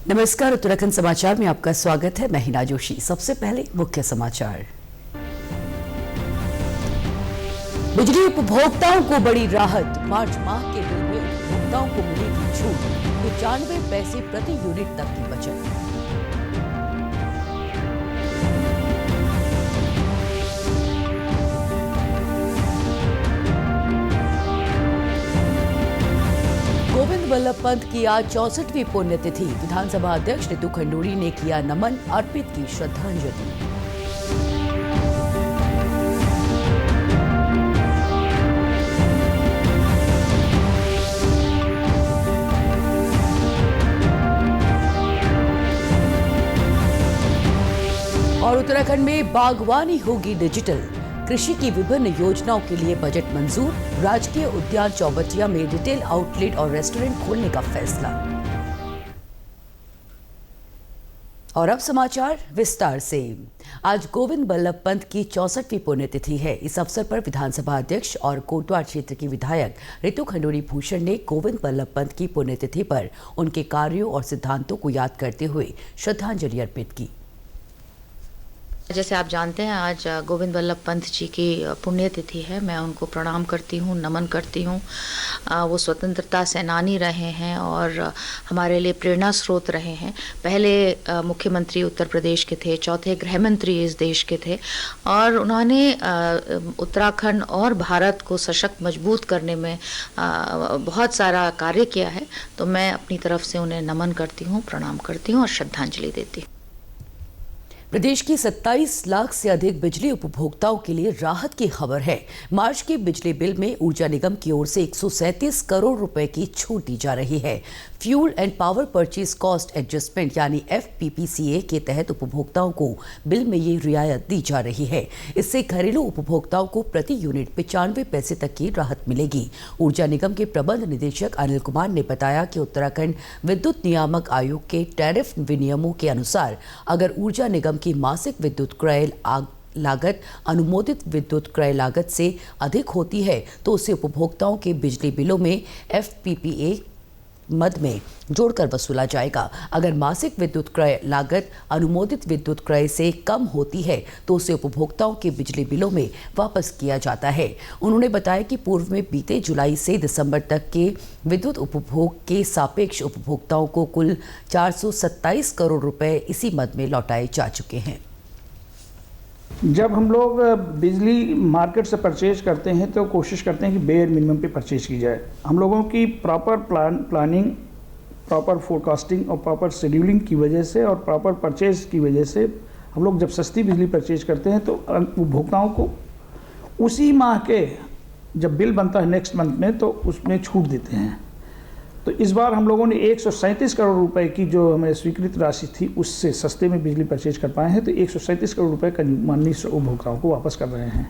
नमस्कार, उत्तराखंड समाचार में आपका स्वागत है। मैं हिना जोशी। सबसे पहले मुख्य समाचार। बिजली उपभोक्ताओं को बड़ी राहत। मार्च माह के बिल में उपभोक्ताओं को मिलेगी छूट। 95 पैसे प्रति यूनिट तक की बचत। गोविंद बल्लभ पंत की आज 64वीं पुण्यतिथि। विधानसभा अध्यक्ष रितु खंडूड़ी ने किया नमन, अर्पित की श्रद्धांजलि। और उत्तराखंड में बागवानी होगी डिजिटल। कृषि की विभिन्न योजनाओं के लिए बजट मंजूर। राजकीय उद्यान चौबटिया में रिटेल आउटलेट और रेस्टोरेंट खोलने का फैसला। और अब समाचार विस्तार से। आज गोविंद बल्लभ पंत की 64वीं पुण्यतिथि है। इस अवसर पर विधानसभा अध्यक्ष और कोटद्वार क्षेत्र की विधायक रितु खंडूड़ी भूषण ने गोविंद बल्लभ पंत की पुण्यतिथि पर उनके कार्यों और सिद्धांतों को याद करते हुए श्रद्धांजलि अर्पित की। जैसे आप जानते हैं, आज गोविंद बल्लभ पंत जी की पुण्यतिथि है। मैं उनको प्रणाम करती हूँ, नमन करती हूँ। वो स्वतंत्रता सेनानी रहे हैं और हमारे लिए प्रेरणा स्रोत रहे हैं। पहले मुख्यमंत्री उत्तर प्रदेश के थे, चौथे गृह मंत्री इस देश के थे और उन्होंने उत्तराखंड और भारत को सशक्त मजबूत करने में बहुत सारा कार्य किया है। तो मैं अपनी तरफ से उन्हें नमन करती हूँ, प्रणाम करती हूँ और श्रद्धांजलि देती हूँ। प्रदेश की 27 लाख से अधिक बिजली उपभोक्ताओं के लिए राहत की खबर है। मार्च के बिजली बिल में ऊर्जा निगम की ओर से 137 करोड़ रुपए की छूट दी जा रही है। Fuel and power purchase cost adjustment यानी FPPCA के तहत उपभोक्ताओं को बिल में ये रियायत दी जा रही है। इससे घरेलू उपभोक्ताओं को प्रति यूनिट 95 पैसे तक की राहत मिलेगी। ऊर्जा निगम के प्रबंध निदेशक अनिल कुमार ने बताया कि उत्तराखंड विद्युत नियामक आयोग के टैरिफ विनियमों के अनुसार अगर ऊर्जा निगम की मासिक विद्युत क्रय लागत अनुमोदित विद्युत क्रय लागत से अधिक होती है तो उसे उपभोक्ताओं के बिजली बिलों में FPPA मद में जोड़कर वसूला जाएगा। अगर मासिक विद्युत क्रय लागत अनुमोदित विद्युत क्रय से कम होती है तो उसे उपभोक्ताओं के बिजली बिलों में वापस किया जाता है। उन्होंने बताया कि पूर्व में बीते जुलाई से दिसंबर तक के विद्युत उपभोग के सापेक्ष उपभोक्ताओं को कुल 427 करोड़ रुपए इसी मद में लौटाए जा चुके हैं। जब हम लोग बिजली मार्केट से परचेज करते हैं तो कोशिश करते हैं कि बेयर मिनिमम पे परचेज की जाए। हम लोगों की प्रॉपर प्लानिंग, प्रॉपर फोरकास्टिंग और प्रॉपर शेड्यूलिंग की वजह से और प्रॉपर परचेज की वजह से हम लोग जब सस्ती बिजली परचेज करते हैं तो उपभोक्ताओं को उसी माह के जब बिल बनता है नेक्स्ट मंथ में तो उसमें छूट देते हैं। तो इस बार हम लोगों ने 137 करोड़ रुपए की जो हमें स्वीकृत राशि थी उससे सस्ते में बिजली परचेज कर पाए हैं। तो 137 करोड़ रुपए का माननीय उपभोक्ताओं को वापस कर रहे हैं।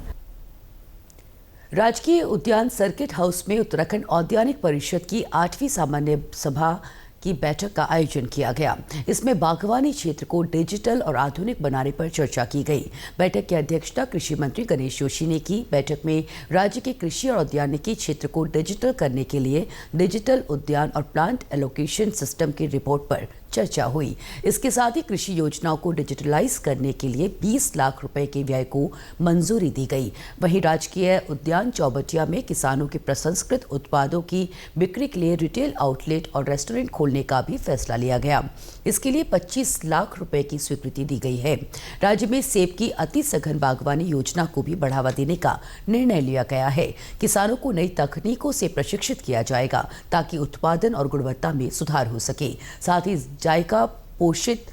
राजकीय उद्यान सर्किट हाउस में उत्तराखंड औद्यानिक परिषद की 8वीं सामान्य सभा की बैठक का आयोजन किया गया। इसमें बागवानी क्षेत्र को डिजिटल और आधुनिक बनाने पर चर्चा की गई। बैठक की अध्यक्षता कृषि मंत्री गणेश जोशी ने की। बैठक में राज्य के कृषि और औद्यानिकी क्षेत्र को डिजिटल करने के लिए डिजिटल उद्यान और प्लांट एलोकेशन सिस्टम की रिपोर्ट पर चर्चा हुई। इसके साथ ही कृषि योजनाओं को डिजिटलाइज करने के लिए 20 लाख रुपए के व्यय को मंजूरी दी गई। वहीं राजकीय उद्यान चौबटिया में किसानों के प्रसंस्कृत उत्पादों की बिक्री के लिए रिटेल आउटलेट और रेस्टोरेंट खोलने का भी फैसला लिया गया। इसके लिए 25 लाख रुपए की स्वीकृति दी गई है। राज्य में सेब की अति सघन बागवानी योजना को भी बढ़ावा देने का निर्णय लिया गया है। किसानों को नई तकनीकों से प्रशिक्षित किया जाएगा ताकि उत्पादन और गुणवत्ता में सुधार हो सके। साथ ही जायका पोषित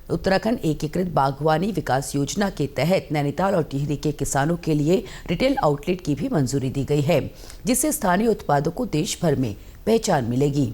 उत्तराखंड एकीकृत बागवानी विकास योजना के तहत नैनीताल और टिहरी के किसानों के लिए रिटेल आउटलेट की भी मंजूरी दी गई है, जिससे स्थानीय उत्पादों को देश भर में पहचान मिलेगी।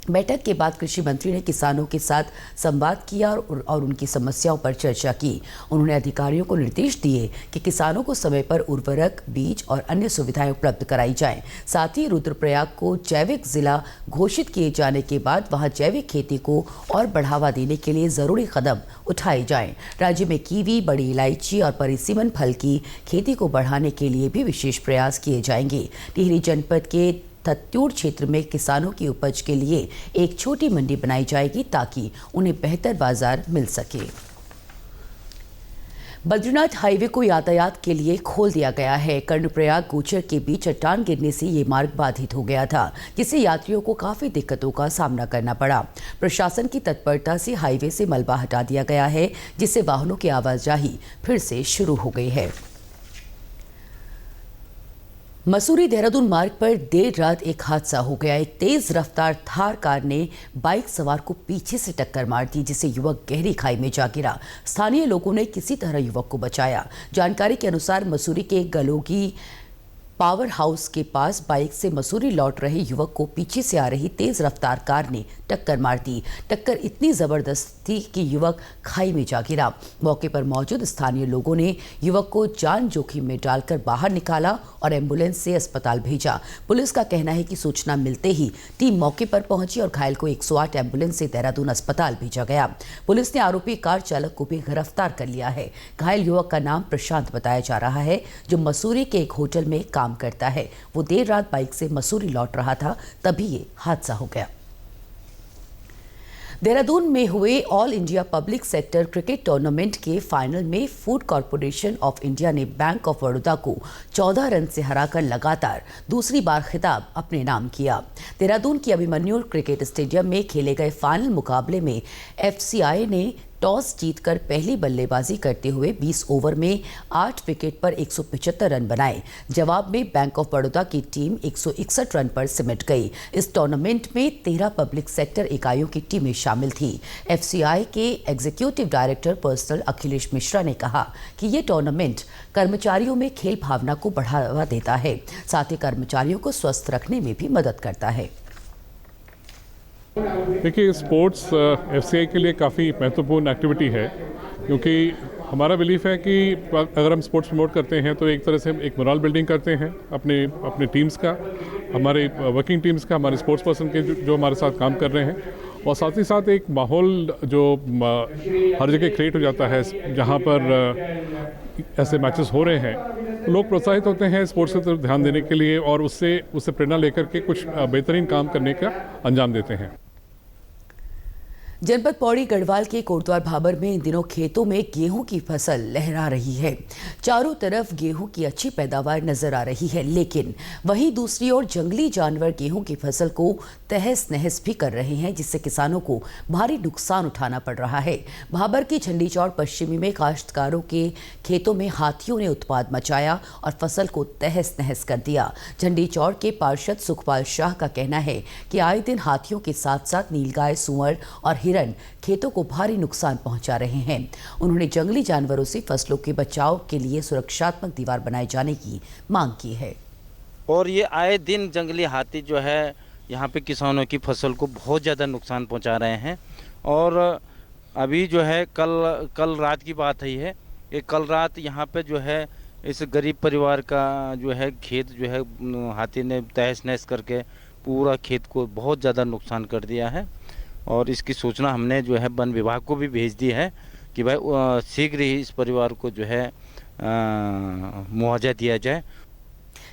बैठक के बाद कृषि मंत्री ने किसानों के साथ संवाद किया और उनकी समस्याओं पर चर्चा की। उन्होंने अधिकारियों को निर्देश दिए कि किसानों को समय पर उर्वरक, बीज और अन्य सुविधाएं उपलब्ध कराई जाएं। साथ ही रुद्रप्रयाग को जैविक जिला घोषित किए जाने के बाद वहां जैविक खेती को और बढ़ावा देने के लिए जरूरी कदम उठाए जाएं। राज्य में कीवी, बड़ी इलायची और परिसीमन फल की खेती को बढ़ाने के लिए भी विशेष प्रयास किए जाएंगे। टिहरी जनपद के थत्यूर क्षेत्र में किसानों की उपज के लिए एक छोटी मंडी बनाई जाएगी ताकि उन्हें बेहतर बाजार मिल सके। बद्रीनाथ हाईवे को यातायात के लिए खोल दिया गया है। कर्णप्रयाग गोचर के बीच चट्टान गिरने से ये मार्ग बाधित हो गया था, जिससे यात्रियों को काफी दिक्कतों का सामना करना पड़ा। प्रशासन की तत्परता से हाईवे से मलबा हटा दिया गया है, जिससे वाहनों की आवाजाही फिर से शुरू हो गई है। मसूरी देहरादून मार्ग पर देर रात एक हादसा हो गया। एक तेज रफ्तार थार कार ने बाइक सवार को पीछे से टक्कर मार दी, जिससे युवक गहरी खाई में जा गिरा। स्थानीय लोगों ने किसी तरह युवक को बचाया। जानकारी के अनुसार मसूरी के गलोगी पावर हाउस के पास बाइक से मसूरी लौट रहे युवक को पीछे से आ रही तेज रफ्तार कार ने टक्कर मार दी। टक्कर इतनी जबरदस्त थी कि युवक खाई में जा गिरा। मौके पर मौजूद स्थानीय लोगों ने युवक को जान जोखिम में डालकर बाहर निकाला और एम्बुलेंस से अस्पताल भेजा। पुलिस का कहना है कि सूचना मिलते ही टीम मौके पर पहुंची और घायल को 108 एम्बुलेंस से देहरादून अस्पताल भेजा गया। पुलिस ने आरोपी कार चालक को भी गिरफ्तार कर लिया है। घायल युवक का नाम प्रशांत बताया जा रहा है, जो मसूरी के एक होटल में काम करता है। वो देर रात बाइक से मसूरी लौट रहा था, तभी ये हादसा हो गया। देहरादून में हुए all India public sector cricket tournament के फाइनल में फूड कॉर्पोरेशन ऑफ इंडिया ने बैंक ऑफ बड़ौदा को 14 रन से हराकर लगातार दूसरी बार खिताब अपने नाम किया। देहरादून की अभिमन्यु क्रिकेट स्टेडियम में खेले गए फाइनल मुकाबले में एफसीआई ने टॉस जीतकर पहली बल्लेबाजी करते हुए 20 ओवर में 8 विकेट पर 175 रन बनाए। जवाब में बैंक ऑफ बड़ौदा की टीम 161 रन पर सिमट गई। इस टूर्नामेंट में 13 पब्लिक सेक्टर इकाइयों की टीमें शामिल थी। एफसीआई के executive director personnel Akhilesh Mishra ने कहा कि ये टूर्नामेंट कर्मचारियों में खेल भावना को बढ़ावा देता है, साथ ही कर्मचारियों को स्वस्थ रखने में भी मदद करता है। देखिए, स्पोर्ट्स एफसीआई के लिए काफ़ी महत्वपूर्ण एक्टिविटी है, क्योंकि हमारा बिलीफ है कि अगर हम स्पोर्ट्स प्रमोट करते हैं तो एक तरह से हम एक मोरल बिल्डिंग करते हैं अपने टीम्स का, हमारे वर्किंग टीम्स का, हमारे स्पोर्ट्स पर्सन के जो हमारे साथ काम कर रहे हैं, और साथ ही साथ एक माहौल जो हर जगह क्रिएट हो जाता है जहाँ पर ऐसे मैचेस हो रहे हैं। लोग प्रोत्साहित होते हैं स्पोर्ट्स की तरफ ध्यान देने के लिए और उससे प्रेरणा लेकर के कुछ बेहतरीन काम करने का अंजाम देते हैं। जनपद पौड़ी गढ़वाल के कोटद्वार भाबर में इन दिनों खेतों में गेहूं की फसल लहरा रही है। चारों तरफ गेहूं की अच्छी पैदावार नजर आ रही है, लेकिन वहीं दूसरी ओर जंगली जानवर गेहूं की फसल को तहस नहस भी कर रहे हैं, जिससे किसानों को भारी नुकसान उठाना पड़ रहा है। भाबर की झंडीचौड़ पश्चिमी में काश्तकारों के खेतों में हाथियों ने उत्पात मचाया और फसल को तहस नहस कर दिया। झंडीचौड़ के पार्षद सुखपाल शाह का कहना है कि आए दिन हाथियों के साथ साथ नीलगाय, सूअर और हिरन खेतों को भारी नुकसान पहुंचा रहे हैं। उन्होंने जंगली जानवरों से फसलों के बचाव के लिए सुरक्षात्मक दीवार बनाए जाने की मांग की है। और ये आए दिन जंगली हाथी जो है यहाँ पे किसानों की फसल को बहुत ज़्यादा नुकसान पहुंचा रहे हैं। और अभी जो है कल रात की बात है, ये कल रात यहाँ पे जो है इस गरीब परिवार का जो है खेत जो है हाथी ने तहस नहस करके पूरा खेत को बहुत ज़्यादा नुकसान कर दिया है। और इसकी सूचना हमने जो है वन विभाग को भी भेज दी है कि भाई शीघ्र ही इस परिवार को जो है मुआवजा दिया जाए।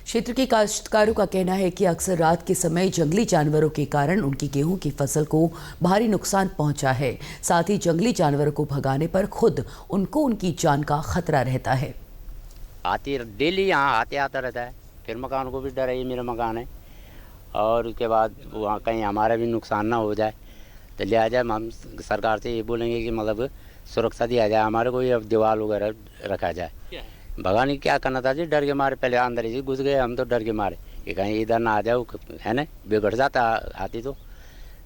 क्षेत्र के काश्तकारों का कहना है कि अक्सर रात के समय जंगली जानवरों के कारण उनकी गेहूं की फसल को भारी नुकसान पहुंचा है। साथ ही जंगली जानवरों को भगाने पर खुद उनको उनकी जान का खतरा रहता है। हाथी डेली यहाँ हाथी आता रहता है, फिर मकान को भी डर है, ये मेरा मकान है, और उसके बाद वहाँ कहीं हमारा भी नुकसान ना हो जाए तो ले आ जाए। हम सरकार से ये बोलेंगे कि मतलब सुरक्षा दिया जाए, हमारे को ये दीवार वगैरह रखा जाए। भगाने क्या करना था जी, डर के मारे पहले अंदर ही घुस गए हम तो डर के मारे कि कहीं इधर ना आ जाओ, है ना, बिगड़ जाता हाथी तो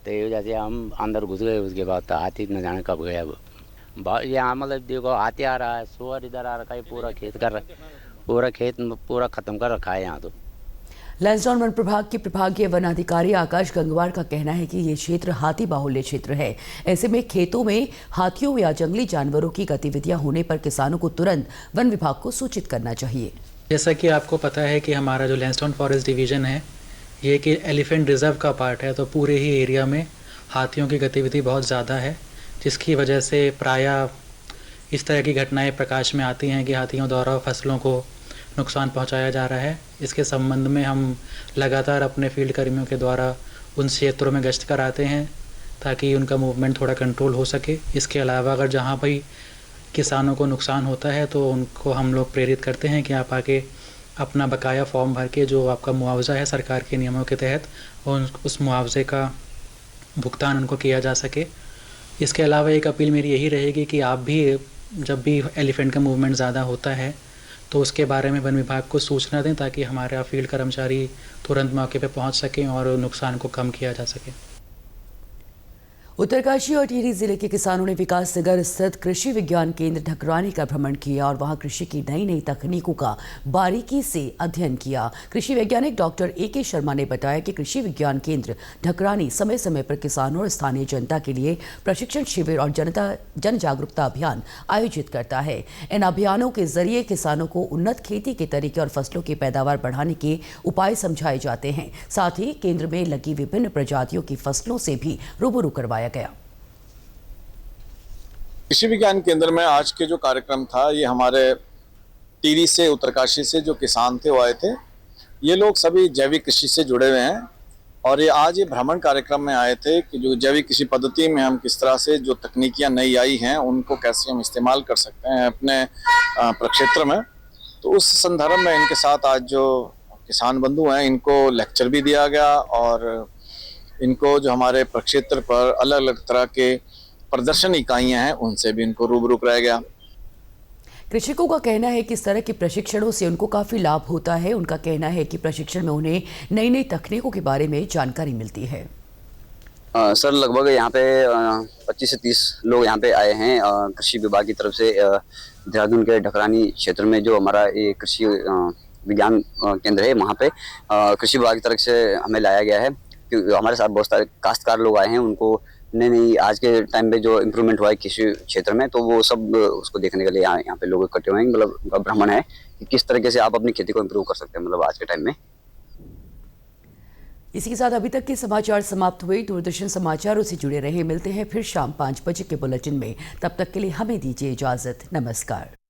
ये वजह से हम अंदर घुस गए। उसके बाद तो हाथी न जाने कब गया। यहाँ मतलब देखो हाथी आ रहा है, सुअर इधर आ रखा है, पूरा खेत कर रहा है, पूरा खेत पूरा ख़त्म कर रखा है यहाँ तो। लैंसडाउन वन प्रभाग के प्रभागीय वन अधिकारी आकाश गंगवार का कहना है कि ये क्षेत्र हाथी बाहुल्य क्षेत्र है। ऐसे में खेतों में हाथियों या जंगली जानवरों की गतिविधियां होने पर किसानों को तुरंत वन विभाग को सूचित करना चाहिए। जैसा कि आपको पता है कि हमारा जो लैंसडाउन फॉरेस्ट डिवीज़न है ये कि एलिफेंट रिजर्व का पार्ट है, तो पूरे ही एरिया में हाथियों की गतिविधि बहुत ज़्यादा है, जिसकी वजह से प्रायः इस तरह की घटनाएं प्रकाश में आती हैं कि हाथियों द्वारा फसलों को नुकसान पहुंचाया जा रहा है। इसके संबंध में हम लगातार अपने फील्ड कर्मियों के द्वारा उन क्षेत्रों में गश्त कराते हैं ताकि उनका मूवमेंट थोड़ा कंट्रोल हो सके। इसके अलावा अगर जहाँ भी किसानों को नुकसान होता है तो उनको हम लोग प्रेरित करते हैं कि आप आके अपना बकाया फॉर्म भर के जो आपका मुआवजा है सरकार के नियमों के तहत उस मुआवजे का भुगतान उनको किया जा सके। इसके अलावा एक अपील मेरी यही रहेगी कि आप भी जब भी एलिफेंट का मूवमेंट ज़्यादा होता है तो उसके बारे में वन विभाग को सूचना दें ताकि हमारे फील्ड कर्मचारी तुरंत मौके पर पहुंच सकें और नुकसान को कम किया जा सके। उत्तरकाशी और टिहरी जिले के किसानों ने विकास नगर स्थित कृषि विज्ञान केंद्र ढकरानी का भ्रमण किया और वहां कृषि की नई नई तकनीकों का बारीकी से अध्ययन किया। कृषि वैज्ञानिक डॉक्टर ए.के. शर्मा ने बताया कि कृषि विज्ञान केंद्र ढकरानी समय समय पर किसानों और स्थानीय जनता के लिए प्रशिक्षण शिविर और जन जागरूकता अभियान आयोजित करता है। इन अभियानों के जरिए किसानों को उन्नत खेती के तरीके और फसलों की पैदावार बढ़ाने के उपाय समझाए जाते हैं। साथ ही केंद्र में लगी विभिन्न प्रजातियों की फसलों से भी रूबरू करवाया गया। कृषि विज्ञान केंद्र में आज के जो कार्यक्रम था, ये हमारे टिहरी से उत्तरकाशी से जो किसान थे वो आए थे। ये लोग सभी जैविक कृषि से जुड़े हुए हैं और ये भ्रमण कार्यक्रम में आए थे कि जो जैविक कृषि पद्धति में हम किस तरह से जो तकनीकियां नई आई हैं उनको कैसे हम इस्तेमाल कर सकते हैं अपने प्रक्षेत्र में। तो उस संदर्भ में इनके साथ आज जो किसान बंधु हैं इनको लेक्चर भी दिया गया और इनको जो हमारे प्रक्षेत्र पर अलग अलग तरह के प्रदर्शन इकाइयां हैं उनसे भी इनको रूबरू कराया गया। कृषकों का कहना है कि इस तरह के प्रशिक्षणों से उनको काफी लाभ होता है। उनका कहना है कि प्रशिक्षण में उन्हें नई नई तकनीकों के बारे में जानकारी मिलती है। सर लगभग यहाँ पे 25 से 30 लोग यहाँ पे आए हैं कृषि विभाग की तरफ से। देहरादून के ढकरानी क्षेत्र में जो हमारा ये कृषि विज्ञान केंद्र है वहाँ पे कृषि विभाग की तरफ से हमें लाया गया है। हमारे साथ बहुत सारे काश्तकार लोग आए हैं, उनको नई आज के टाइम पे जो इम्प्रूवमेंट हुआ है कृषि क्षेत्र में, तो वो सब उसको देखने के लिए यहाँ पे लोग इकट्ठे हुए हैं। मतलब उनका भ्रमण है कि किस तरीके से आप अपनी खेती को इम्प्रूव कर सकते हैं मतलब आज के टाइम में। इसी के साथ अभी तक के समाचार समाप्त हुए। दूरदर्शन समाचारों से जुड़े रहे। मिलते हैं फिर शाम 5 बजे के बुलेटिन में। तब तक के लिए हमें दीजिए इजाजत। नमस्कार।